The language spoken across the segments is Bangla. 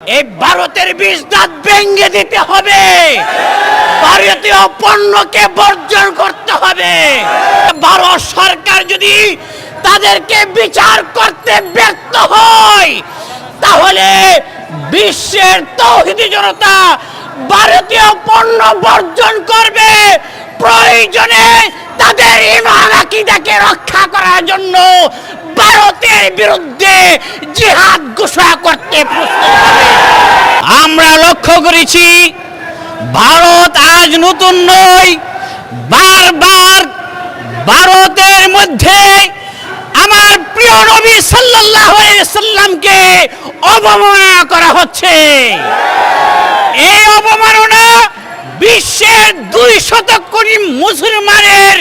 এই ভারতের বীজ দাঁত ভেঙে দিতে হবে, ভারতীয় পণ্যকে বর্জন করতে হবে। ভারত সরকার যদি তাদেরকে বিচার করতে ব্যর্থ হয়, তাহলে বিশ্বের তাওহীদি জনতা ভারতীয় পণ্য বর্জন করবে। প্রয়োজনে তাদের ঈমান আকীদাকে রক্ষা করার জন্য ভারতের বিরুদ্ধে জিহাদ ঘোষণা করতে প্রস্তুত হবে। আমরা লক্ষ্য করেছি ভারত আজ নতুন নয়, বারবার ভারতের মধ্যে আমার প্রিয় নবী সাল্লাল্লাহু আলাইহি সাল্লামকে অবমাননা করা হচ্ছে। এই অবমাননা বিশ্বের 200 কোটি মুসলমানের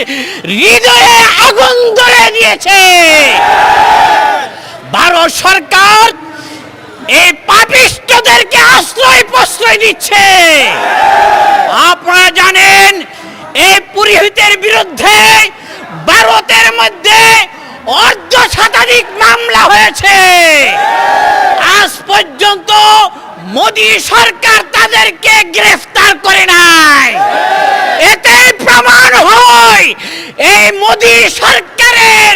হৃদয়ে আগুন ধরে দিয়েছে। ভারত সরকার এই পাপিষ্ঠদেরকে আশ্রয় প্রশ্রয় দিচ্ছে। আপনারা জানেন এই পুরোহিতের বিরুদ্ধে ভারতের মধ্যে অর্ধশতাধিক মামলা হয়েছে। আজ পর্যন্ত মোদী সরকার তাদেরকে গ্রেফতার করে নাই। এতে প্রমাণ হয় এই মোদী সরকারের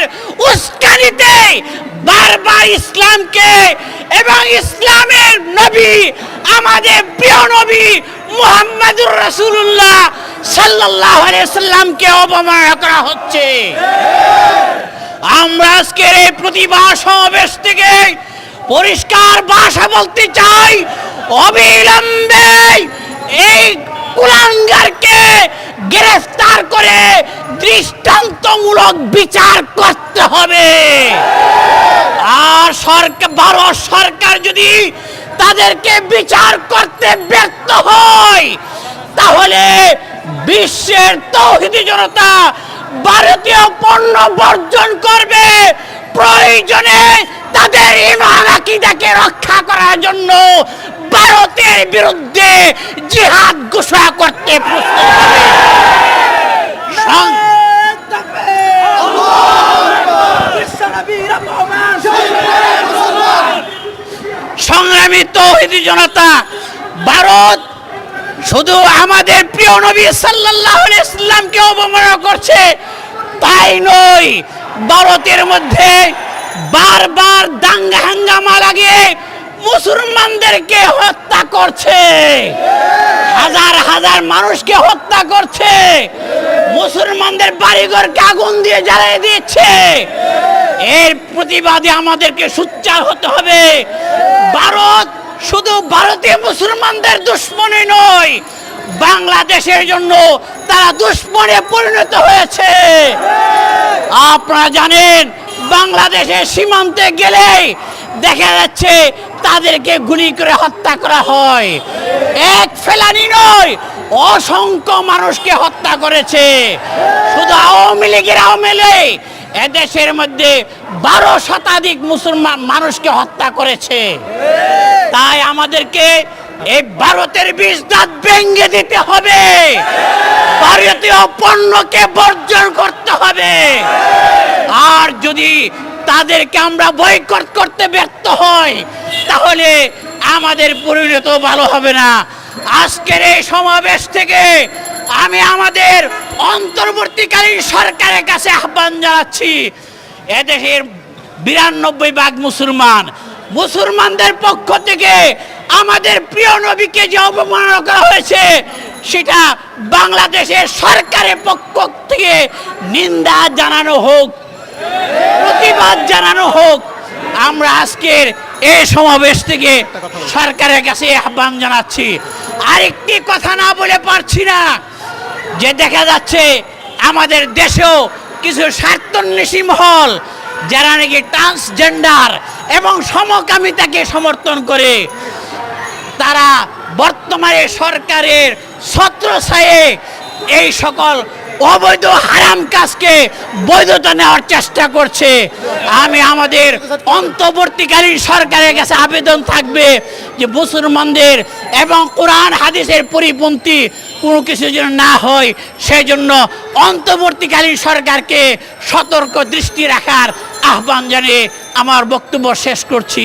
উস্কানিতে বারবার ইসলামকে এবং ইসলামের নবী আমাদের প্রিয় নবী মুহাম্মদুর রাসূলুল্লাহ সাল্লাল্লাহু আলাইহি সাল্লামকে অবমাননা করা হচ্ছে। আমরা আজকের এই প্রতিবাদ সমাবেশ থেকে পরিষ্কার ভাষা বলতে চাই, অবিলম্বে এই কুলাঙ্গারকে গ্রেফতার করে দৃষ্টান্তমূলক বিচার করতে হবে। আর ভারত সরকার যদি তাদেরকে বিচার করতে ব্যর্থ হয়, তাহলে বিশ্বের তাওহীদি জনতা ভারতীয় পণ্য বর্জন করবে। প্রয়োজনে তাদের ঈমান আকীদাকে রক্ষা করার জন্য ভারতের বিরুদ্ধে জিহাদ ঘোষণা করতে প্রস্তুত হবে। সংগ্রামী তাওহীদি জনতা, ভারত শুধু আমাদের প্রিয় নবী সাল্লাল্লাহু আলাইহি সাল্লামকে অবমাননা করছে তাই নয়, ভারতের মধ্যে বারবার দাঙ্গা হাঙ্গামা লাগিয়ে মুসলমানদেরকে হত্যা করছে, হাজার হাজার মানুষকে হত্যা করছে, মুসলমানদের বাড়িঘরকে আগুন দিয়ে জ্বালিয়ে দিচ্ছে। এর প্রতিবাদে আমাদেরকে সোচ্চার হতে হবে। ভারত শুধু ভারতীয় মুসলমানদের দুশমনই নয়, বাংলাদেশের জন্য তারা দুশমনে পরিণত হয়েছে। আপনারা জানেন বাংলাদেশের সীমান্তে গেলেই দেখা যাচ্ছে তাদেরকে গুলি করে হত্যা করা হয়। এক ফেলানি নয়, অসংখ্য মানুষকে হত্যা করেছে। শুধু আওয়ামী লীগের আমলে এদেশের মধ্যে 12 শতাধিক মুসলমান মানুষকে হত্যা করেছে। তাই আমাদেরকে এই ভারতের বীজ দাঁত ভেঙে দিতে হবে, ভারতীয় পণ্যকে বর্জন করতে হবে। আর যদি তাদেরকে আমরা বয়কট করতে ব্যর্থ হই, তাহলে আমাদের পরিণত ভালো হবে না। আজকের এই সমাবেশ থেকে আমি আমাদের অন্তর্বর্তীকালীন সরকারের কাছে আহ্বান জানাচ্ছি, এদেশের 92% মুসলমানদের পক্ষ থেকে আমাদের প্রিয় নবীকে যে অবমাননা করা হয়েছে, সেটা বাংলাদেশের সরকারের পক্ষ থেকে নিন্দা জানানো হোক, প্রতিবাদ জানানো হোক। আমরা আজকের এই সমাবেশ থেকে সরকারের কাছে আহ্বান জানাচ্ছি। আরেকটি কথা না বলে পারছি না, যে দেখা যাচ্ছে আমাদের দেশেও কিছু স্বার্থান্বেষী মহল যারা নাকি ট্রান্সজেন্ডার এবং সমকামিতাকে সমর্থন করে, তারা বর্তমানে সরকারের ছত্রছায়ায় এই সকল অবৈধ হারাম কাজকে বৈধতা নেওয়ার চেষ্টা করছে। আমি আমাদের অন্তর্বর্তীকালীন সরকারের কাছে আবেদন থাকবে যে মুসলমানদের এবং কোরআন হাদিসের পরিপন্থী কোনো কিছু যেন না হয়, সেই জন্য অন্তর্বর্তীকালীন সরকারকে সতর্ক দৃষ্টি রাখার আহ্বান জানিয়ে আমার বক্তব্য শেষ করছি।